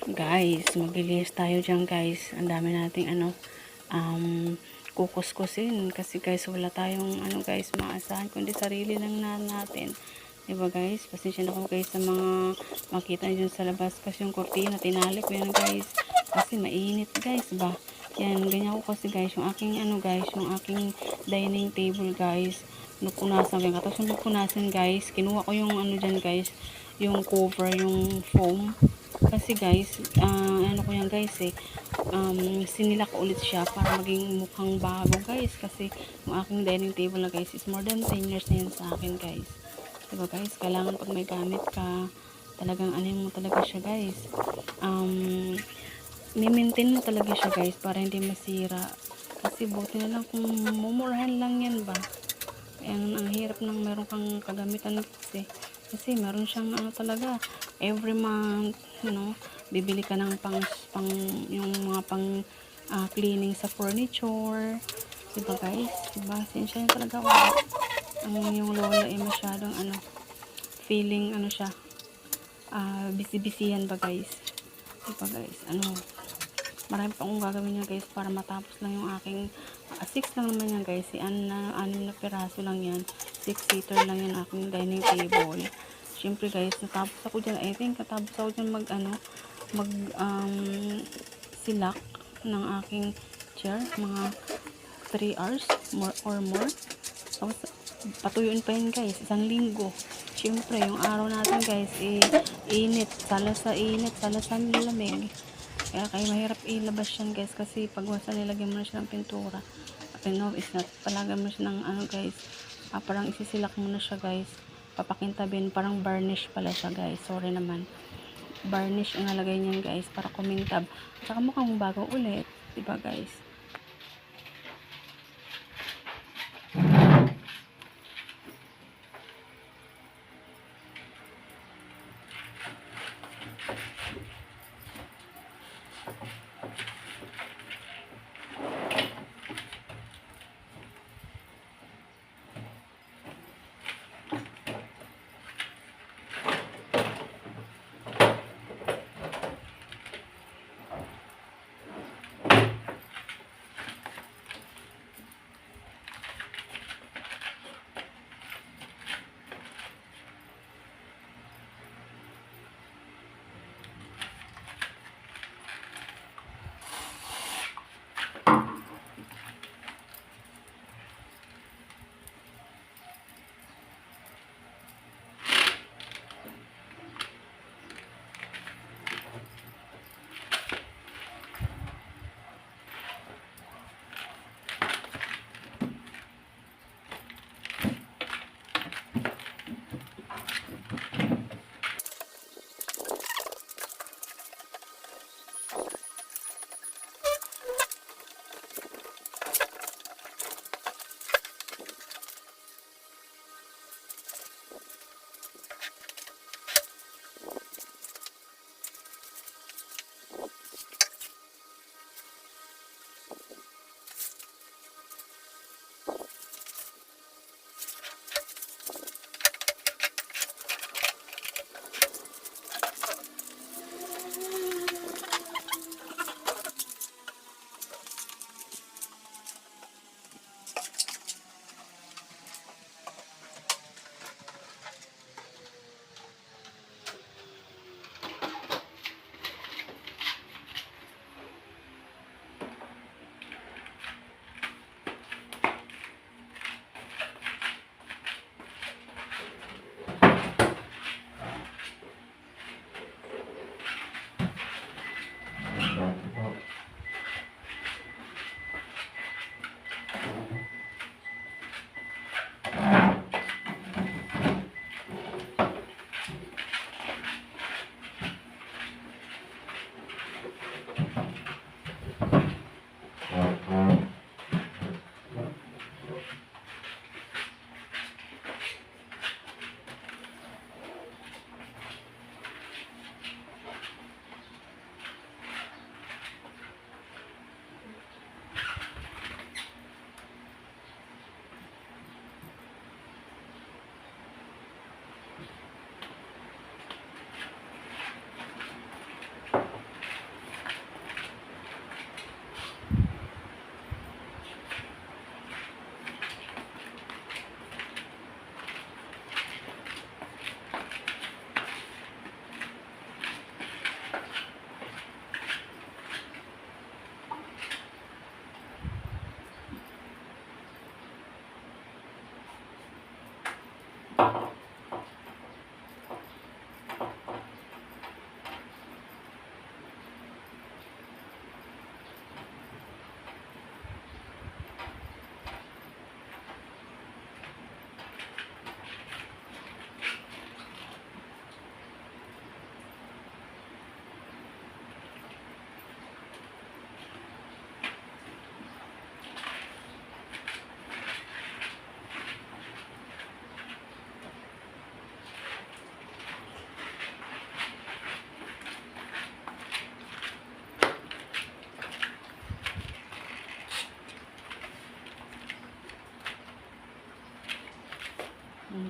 Guys, mabilis tayo dyan guys. Ang dami nating kukuskusin. Kasi guys, wala tayong guys, maasahan. Kundi sarili lang natin. Diba guys? Pasensya na ko guys sa mga makita nyo dyan sa labas. Kasi yung kurtina, tinali ko yan guys. Kasi mainit guys ba? Yan, ganyan ko kasi guys. Yung aking guys, yung aking dining table guys. Nupunasan ko. Tapos yung nupunasan guys, kinuha ko yung dyan guys. Yung cover, yung foam. Kasi guys, ko yan guys sinila ko ulit siya para maging mukhang bago guys. Kasi yung aking dining table na guys is more than 10 years na yan sa akin guys. Diba guys, kailangan pag may gamit ka, talagang mo talaga siya guys. Mi-maintain mo talaga siya guys para hindi masira. Kasi buti na lang kung mumurahan lang yan ba. Ang hirap nang meron kang kagamitan kasi meron siyang talaga every month, bibili ka ng pang yung mga pang cleaning sa furniture, diba guys, diba, siya talaga wala. Yung lola ay masyadong feeling siya, busy-busy yan ba guys, diba guys, marami pa akong gagawin niya guys para matapos lang yung aking 6 lang naman yan guys, 6 na piraso lang yan, 6-seater lang yan aking dining table. Siyempre guys, natapos ako dyan, I think natapos ako dyan silak ng aking chair, mga 3 hours or more. Tapos patuyuin pa yun guys, 1 linggo. Siyempre yung araw natin guys init, sala sa lamig. Kaya mahirap ilabas yan guys, kasi pag wasa nilagyan mo na siya ng pintura, is not, palagyan mo siya ng guys, parang isisilak mo na siya guys, papakintabin, parang varnish pala siya guys, sorry naman, varnish ang nalagay niyan guys para kumintab, saka mukhang bago ulit, diba guys.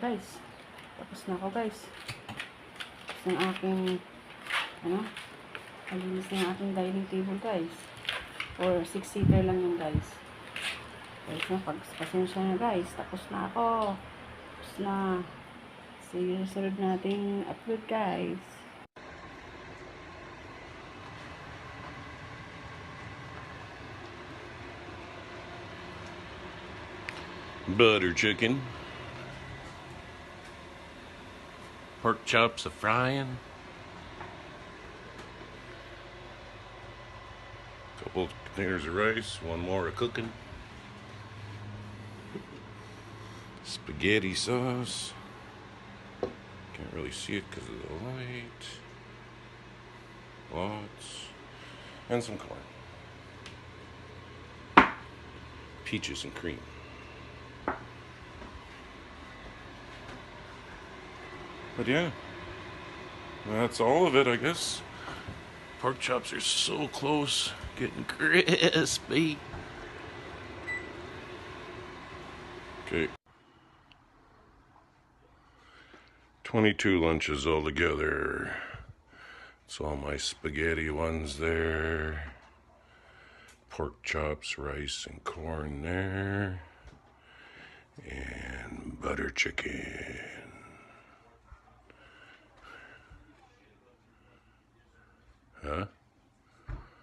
guys. Tapos na ako guys. Tapos ng aking, malinis na yung aking dining table guys. Or 6-seater lang yung guys. Guys, pasensya na guys. Tapos na ako. Tapos na. See you sa sunod nating upload guys. Butter chicken, pork chops a-frying, couple containers of rice, one more a-cooking, spaghetti sauce, can't really see it because of the light, lots, and some corn, peaches and cream. But yeah, that's all of it, I guess. Pork chops are so close, getting crispy. Okay. 22 lunches altogether. It's all my spaghetti ones there. Pork chops, rice, and corn there. And butter chicken. Huh?